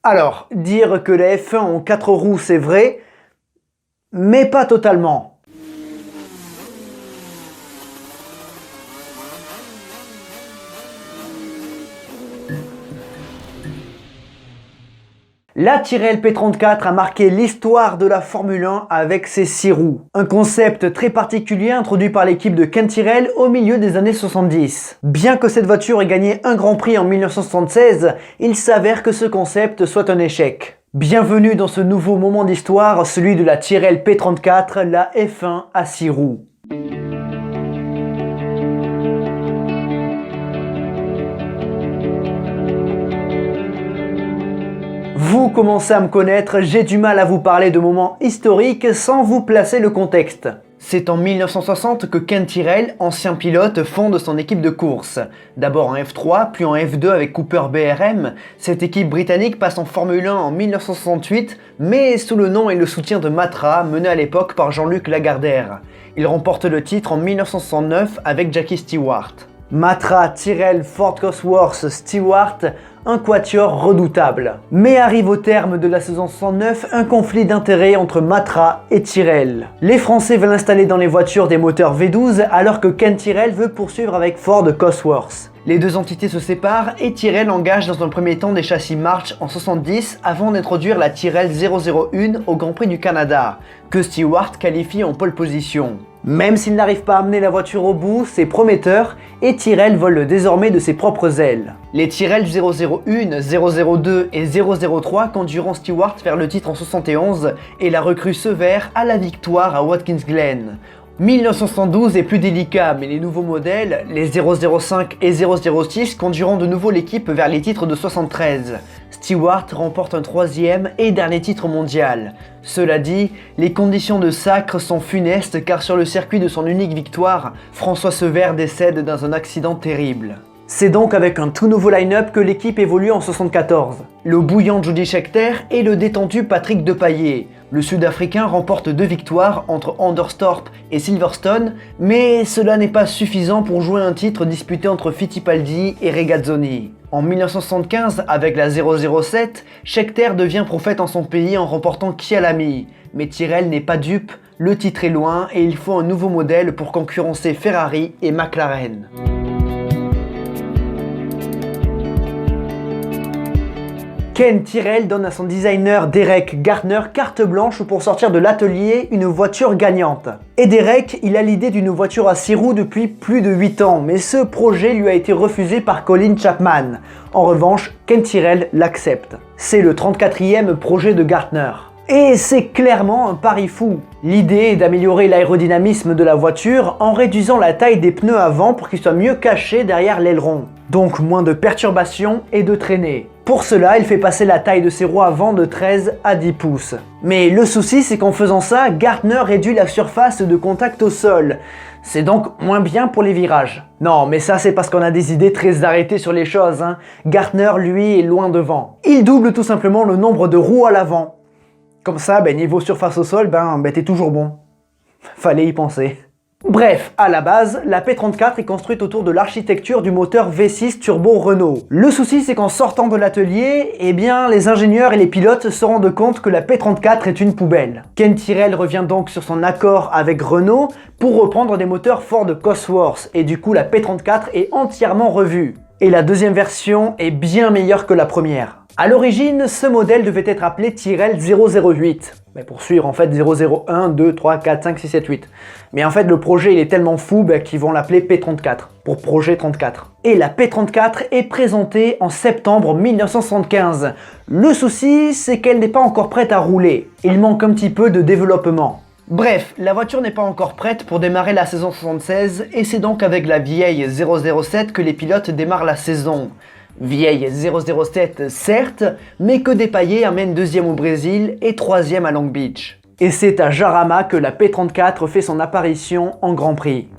Alors, dire que les F1 ont 4 roues, c'est vrai, mais pas totalement. La Tyrrell P34 a marqué l'histoire de la Formule 1 avec ses 6 roues. Un concept très particulier introduit par l'équipe de Ken Tyrrell au milieu des années 70. Bien que cette voiture ait gagné un Grand Prix en 1976, il s'avère que ce concept soit un échec. Bienvenue dans ce nouveau moment d'histoire, celui de la Tyrrell P34, la F1 à 6 roues. Vous commencez à me connaître, j'ai du mal à vous parler de moments historiques sans vous placer le contexte. C'est en 1960 que Ken Tyrrell, ancien pilote, fonde son équipe de course. D'abord en F3, puis en F2 avec Cooper BRM. Cette équipe britannique passe en Formule 1 en 1968, mais sous le nom et le soutien de Matra, mené à l'époque par Jean-Luc Lagardère. Il remporte le titre en 1969 avec Jackie Stewart. Matra, Tyrrell, Ford Cosworth, Stewart, un quatuor redoutable. Mais arrive au terme de la saison 109 un conflit d'intérêts entre Matra et Tyrrell. Les Français veulent installer dans les voitures des moteurs V12 alors que Ken Tyrrell veut poursuivre avec Ford Cosworth. Les deux entités se séparent et Tyrrell engage dans un premier temps des châssis March en 70 avant d'introduire la Tyrrell 001 au Grand Prix du Canada, que Stewart qualifie en pole position. Même s'il n'arrive pas à amener la voiture au bout, c'est prometteur et Tyrrell vole désormais de ses propres ailes. Les Tyrrell 001, 002 et 003 conduiront Stewart vers le titre en 71 et la recrue Sever à la victoire à Watkins Glen. 1972 est plus délicat, mais les nouveaux modèles, les 005 et 006, conduiront de nouveau l'équipe vers les titres de 73. Stewart remporte un 3e et dernier titre mondial. Cela dit, les conditions de sacre sont funestes car sur le circuit de son unique victoire, François Sever décède dans un accident terrible. C'est donc avec un tout nouveau line-up que l'équipe évolue en 74. Le bouillant Jody Scheckter et le détendu Patrick Depailler. Le Sud-Africain remporte 2 victoires entre Anderstorp et Silverstone, mais cela n'est pas suffisant pour jouer un titre disputé entre Fittipaldi et Regazzoni. En 1975, avec la 007, Scheckter devient prophète en son pays en remportant Kyalami. Mais Tyrrell n'est pas dupe, le titre est loin et il faut un nouveau modèle pour concurrencer Ferrari et McLaren. Ken Tyrrell donne à son designer Derek Gartner carte blanche pour sortir de l'atelier une voiture gagnante. Et Derek, il a l'idée d'une voiture à 6 roues depuis plus de 8 ans, mais ce projet lui a été refusé par Colin Chapman. En revanche, Ken Tyrrell l'accepte. C'est le 34e projet de Gartner. Et c'est clairement un pari fou. L'idée est d'améliorer l'aérodynamisme de la voiture en réduisant la taille des pneus avant pour qu'ils soient mieux cachés derrière l'aileron. Donc moins de perturbations et de traînées. Pour cela, il fait passer la taille de ses roues avant de 13 à 10 pouces. Mais le souci, c'est qu'en faisant ça, Gartner réduit la surface de contact au sol. C'est donc moins bien pour les virages. Non, mais ça c'est parce qu'on a des idées très arrêtées sur les choses, hein. Gartner, lui, est loin devant. Il double tout simplement le nombre de roues à l'avant. Comme ça, niveau surface au sol, t'es toujours bon. Fallait y penser. Bref, à la base, la P34 est construite autour de l'architecture du moteur V6 turbo Renault. Le souci, c'est qu'en sortant de l'atelier, les ingénieurs et les pilotes se rendent compte que la P34 est une poubelle. Ken Tyrrell revient donc sur son accord avec Renault pour reprendre des moteurs Ford Cosworth, et du coup la P34 est entièrement revue. Et la deuxième version est bien meilleure que la première. A l'origine, ce modèle devait être appelé Tyrrell 008. Pour suivre en fait 001, 2, 3, 4, 5, 6, 7, 8. Mais en fait le projet il est tellement fou qu'ils vont l'appeler P34, pour projet 34. Et la P34 est présentée en septembre 1975. Le souci c'est qu'elle n'est pas encore prête à rouler. Il manque un petit peu de développement. Bref, la voiture n'est pas encore prête pour démarrer la saison 76 et c'est donc avec la vieille 007 que les pilotes démarrent la saison. Vieille 007 certes, mais que Depailler amène 2e au Brésil et 3e à Long Beach. Et c'est à Jarama que la P34 fait son apparition en Grand Prix.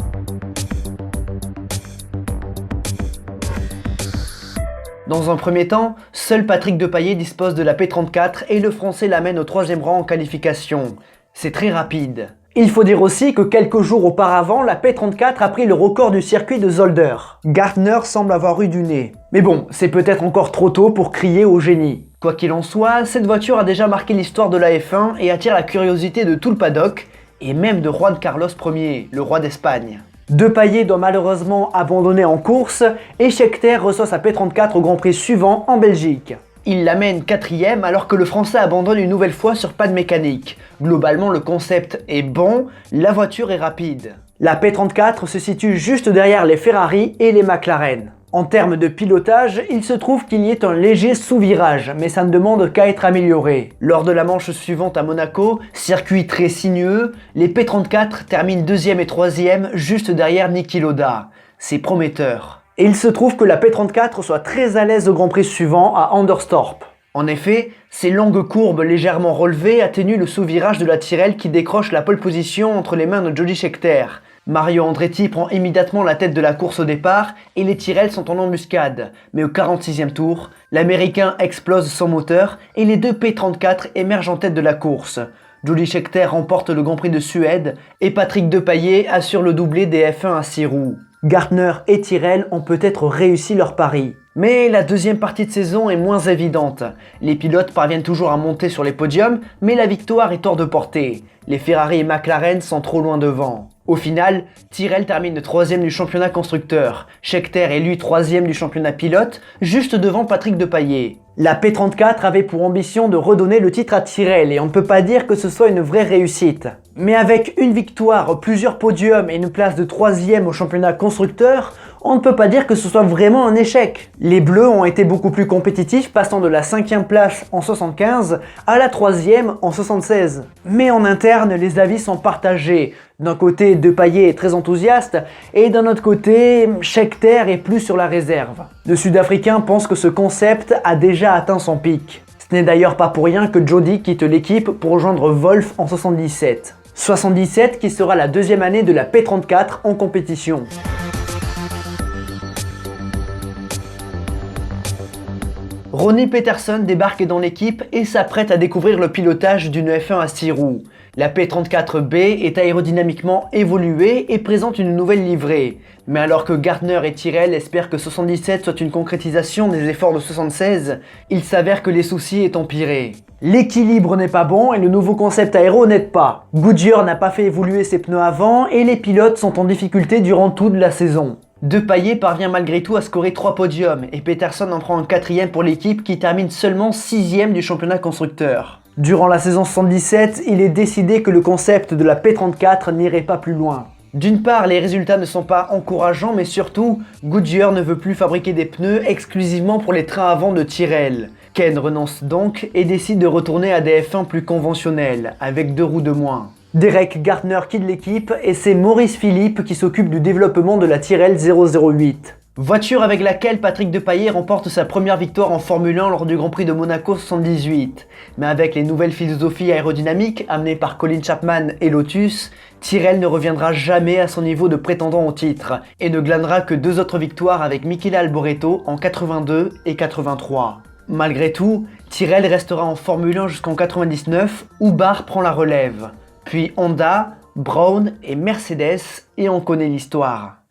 Dans un premier temps, seul Patrick Depailler dispose de la P34 et le Français l'amène au 3e rang en qualification. C'est très rapide. Il faut dire aussi que quelques jours auparavant, la P34 a pris le record du circuit de Zolder. Gartner semble avoir eu du nez. Mais bon, c'est peut-être encore trop tôt pour crier au génie. Quoi qu'il en soit, cette voiture a déjà marqué l'histoire de la F1 et attire la curiosité de tout le paddock, et même de Juan Carlos Ier, le roi d'Espagne. Depailler doit malheureusement abandonner en course, et Scheckter reçoit sa P34 au Grand Prix suivant en Belgique. Il l'amène 4ème alors que le Français abandonne une nouvelle fois sur panne mécanique. Globalement, le concept est bon, la voiture est rapide. La P34 se situe juste derrière les Ferrari et les McLaren. En termes de pilotage, il se trouve qu'il y ait un léger sous-virage, mais ça ne demande qu'à être amélioré. Lors de la manche suivante à Monaco, circuit très sinueux, les P34 terminent 2ème et 3ème juste derrière Niki Lauda. C'est prometteur. Et il se trouve que la P34 soit très à l'aise au Grand Prix suivant à Anderstorp. En effet, ces longues courbes légèrement relevées atténuent le sous-virage de la Tyrrell qui décroche la pole position entre les mains de Jody Scheckter. Mario Andretti prend immédiatement la tête de la course au départ et les Tyrrell sont en embuscade. Mais au 46e tour, l'Américain explose son moteur et les deux P34 émergent en tête de la course. Jody Scheckter remporte le Grand Prix de Suède et Patrick Depailler assure le doublé des F1 à 6 roues. Gardner et Tyrrell ont peut-être réussi leur pari. Mais la deuxième partie de saison est moins évidente. Les pilotes parviennent toujours à monter sur les podiums, mais la victoire est hors de portée. Les Ferrari et McLaren sont trop loin devant. Au final, Tyrrell termine 3ème du championnat constructeur. Scheckter est lui 3ème du championnat pilote, juste devant Patrick Depailler. La P34 avait pour ambition de redonner le titre à Tyrrell et on ne peut pas dire que ce soit une vraie réussite. Mais avec une victoire, plusieurs podiums et une place de 3ème au championnat constructeur, on ne peut pas dire que ce soit vraiment un échec. Les Bleus ont été beaucoup plus compétitifs, passant de la 5ème place en 75 à la 3ème en 76. Mais en interne, les avis sont partagés. D'un côté, Depailler est très enthousiaste, et d'un autre côté, Scheckter est plus sur la réserve. Le Sud-Africain pense que ce concept a déjà atteint son pic. Ce n'est d'ailleurs pas pour rien que Jody quitte l'équipe pour rejoindre Wolf en 77. 77 qui sera la deuxième année de la P34 en compétition. Ronnie Peterson débarque dans l'équipe et s'apprête à découvrir le pilotage d'une F1 à 6 roues. La P34B est aérodynamiquement évoluée et présente une nouvelle livrée. Mais alors que Gardner et Tyrrell espèrent que 77 soit une concrétisation des efforts de 76, il s'avère que les soucis aient empiré. L'équilibre n'est pas bon et le nouveau concept aéro n'aide pas. Goodyear n'a pas fait évoluer ses pneus avant et les pilotes sont en difficulté durant toute la saison. Depailler parvient malgré tout à scorer 3 podiums et Peterson en prend un 4ème pour l'équipe qui termine seulement 6ème du championnat constructeur. Durant la saison 77, il est décidé que le concept de la P34 n'irait pas plus loin. D'une part, les résultats ne sont pas encourageants, mais surtout, Goodyear ne veut plus fabriquer des pneus exclusivement pour les trains avant de Tyrrell. Ken renonce donc et décide de retourner à des F1 plus conventionnels, avec 2 roues de moins. Derek Gardner quitte l'équipe et c'est Maurice Philippe qui s'occupe du développement de la Tyrrell 008. Voiture avec laquelle Patrick Depailler remporte sa première victoire en Formule 1 lors du Grand Prix de Monaco 78. Mais avec les nouvelles philosophies aérodynamiques amenées par Colin Chapman et Lotus, Tyrrell ne reviendra jamais à son niveau de prétendant au titre et ne glanera que 2 autres victoires avec Michele Alboreto en 82 et 83. Malgré tout, Tyrrell restera en Formule 1 jusqu'en 99 où Barr prend la relève. Puis Honda, Brown et Mercedes et on connaît l'histoire.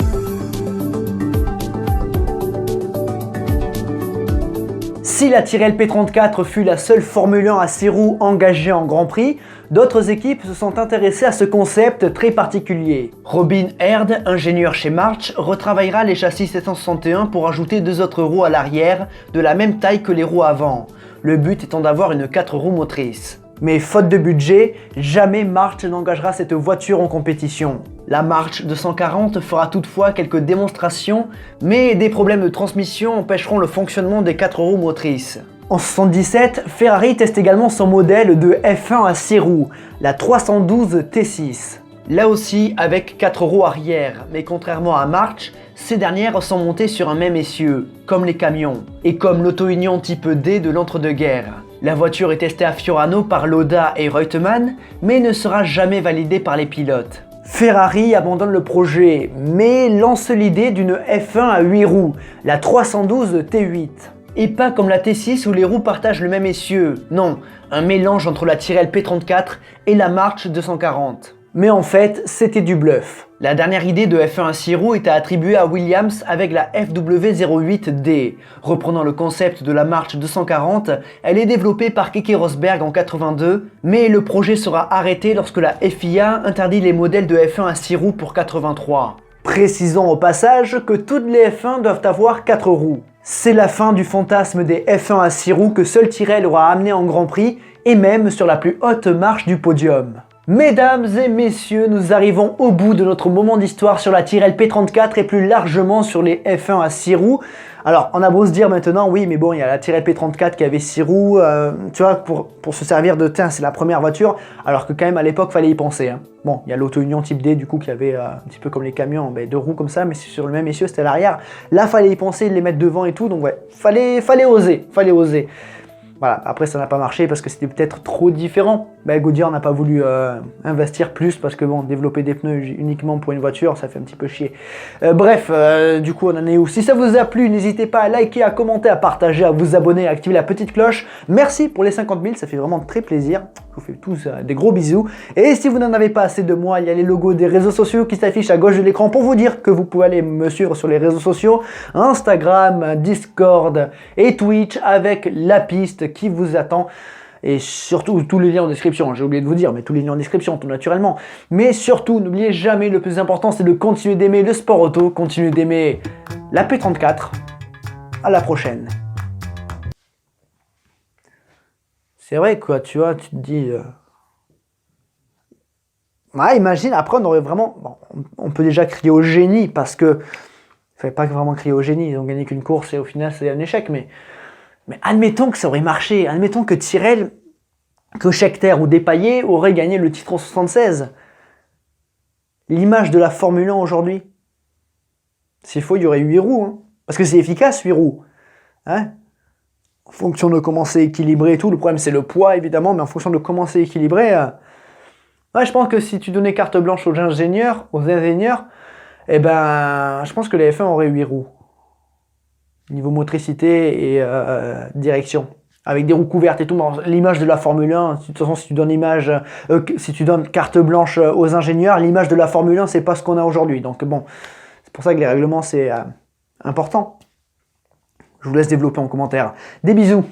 Si la Tyrrell P34 fut la seule Formule 1 à 6 roues engagée en Grand Prix, d'autres équipes se sont intéressées à ce concept très particulier. Robin Herd, ingénieur chez March, retravaillera les châssis 761 pour ajouter 2 autres roues à l'arrière de la même taille que les roues avant, le but étant d'avoir une 4 roues motrices. Mais faute de budget, jamais March n'engagera cette voiture en compétition. La March 240 fera toutefois quelques démonstrations, mais des problèmes de transmission empêcheront le fonctionnement des 4 roues motrices. En 77, Ferrari teste également son modèle de F1 à 6 roues, la 312 T6. Là aussi avec 4 roues arrière, mais contrairement à March, ces dernières sont montées sur un même essieu, comme les camions, et comme l'auto-union type D de l'entre-deux-guerres. La voiture est testée à Fiorano par Lauda et Reutemann, mais ne sera jamais validée par les pilotes. Ferrari abandonne le projet, mais lance l'idée d'une F1 à 8 roues, la 312 T8. Et pas comme la T6 où les roues partagent le même essieu, non, un mélange entre la Tyrrell P34 et la March 240. Mais en fait, c'était du bluff. La dernière idée de F1 à 6 roues était attribuée à Williams avec la FW08D. Reprenant le concept de la March 240, elle est développée par Keke Rosberg en 82, mais le projet sera arrêté lorsque la FIA interdit les modèles de F1 à 6 roues pour 83. Précisons au passage que toutes les F1 doivent avoir 4 roues. C'est la fin du fantasme des F1 à 6 roues que seul Tyrrell aura amené en Grand Prix et même sur la plus haute marche du podium. Mesdames et messieurs, nous arrivons au bout de notre moment d'histoire sur la Tyrrell P34 et plus largement sur les F1 à 6 roues. Alors, on a beau se dire maintenant, oui, mais bon, il y a la Tyrrell P34 qui avait 6 roues, tu vois, pour se servir de, tiens, c'est la première voiture, alors que quand même à l'époque, fallait y penser. Hein. Bon, il y a l'Auto-Union Type D, du coup, qui avait un petit peu comme les camions, 2 roues comme ça, mais sur le même essieu, c'était à l'arrière. Là, fallait y penser, les mettre devant et tout, donc ouais, fallait oser. Voilà, après ça n'a pas marché parce que c'était peut-être trop différent. Goodyear n'a pas voulu investir plus parce que bon, développer des pneus uniquement pour une voiture, ça fait un petit peu chier. Bref, du coup on en est où? Si ça vous a plu, n'hésitez pas à liker, à commenter, à partager, à vous abonner, à activer la petite cloche. Merci pour les 50 000, ça fait vraiment très plaisir. Je vous fais tous des gros bisous. Et si vous n'en avez pas assez de moi, il y a les logos des réseaux sociaux qui s'affichent à gauche de l'écran pour vous dire que vous pouvez aller me suivre sur les réseaux sociaux, Instagram, Discord et Twitch avec la piste qui vous attend. Et surtout, tous les liens en description, j'ai oublié de vous dire, mais tous les liens en description, tout naturellement. Mais surtout, n'oubliez jamais, le plus important, c'est de continuer d'aimer le sport auto, continuer d'aimer la P34. À la prochaine. C'est vrai, quoi, tu vois, tu te dis... Ouais, imagine, après, on aurait vraiment... Bon, on peut déjà crier au génie, parce que... Il fallait pas vraiment crier au génie, ils ont gagné qu'une course, et au final, c'est un échec, mais admettons que ça aurait marché, admettons que Tyrrell, que Scheckter ou Depailler auraient gagné le titre en 76. L'image de la Formule 1 aujourd'hui, s'il faut, il y aurait 8 roues, hein. Parce que c'est efficace, 8 roues. Hein, en fonction de comment c'est équilibré et tout, le problème c'est le poids évidemment, mais en fonction de comment c'est équilibré, ouais, je pense que si tu donnais carte blanche aux ingénieurs, je pense que les F1 auraient 8 roues. Niveau motricité et direction. Avec des roues couvertes et tout, l'image de la Formule 1, de toute façon si tu donnes carte blanche aux ingénieurs, l'image de la Formule 1 c'est pas ce qu'on a aujourd'hui. Donc bon, c'est pour ça que les règlements c'est important. Je vous laisse développer en commentaire. Des bisous.